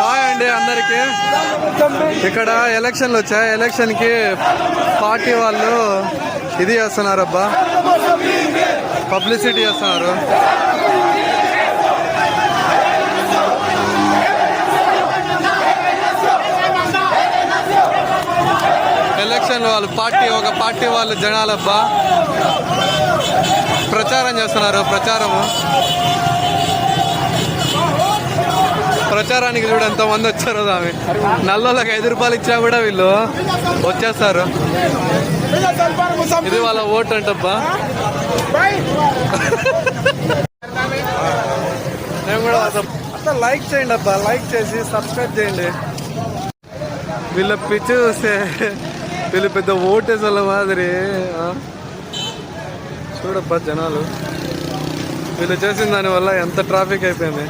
Hi అండి అందరికి. ఇక్కడ ఎలక్షన్లు వచ్చాయి. ఎలక్షన్ కి పార్టీ వాళ్ళు ఇది చేస్తున్నారు అబ్బా, పబ్లిసిటీ చేస్తున్నారు. ఎలక్షన్ వాళ్ళు ఒక పార్టీ వాళ్ళు జనాలబ్బా ప్రచారం చేస్తున్నారు. ప్రచారానికి చూడు ఎంత మంది వచ్చారో. ఆమె నల్లోళ్ళకి 5 రూపాయలు ఇచ్చా కూడా వీళ్ళు వచ్చేస్తారు. ఇది వాళ్ళ ఓటు అంటబ్బా. నేను కూడా అసలు లైక్ చేయండి అబ్బా, లైక్ చేసి సబ్స్క్రైబ్ చేయండి. వీళ్ళ పిచ్చి చూస్తే వీళ్ళు పెద్ద ఓటేస్ వాళ్ళ మాదిరి చూడబ్బా జనాలు. వీళ్ళు చేసిన దానివల్ల ఎంత ట్రాఫిక్ అయిపోయింది.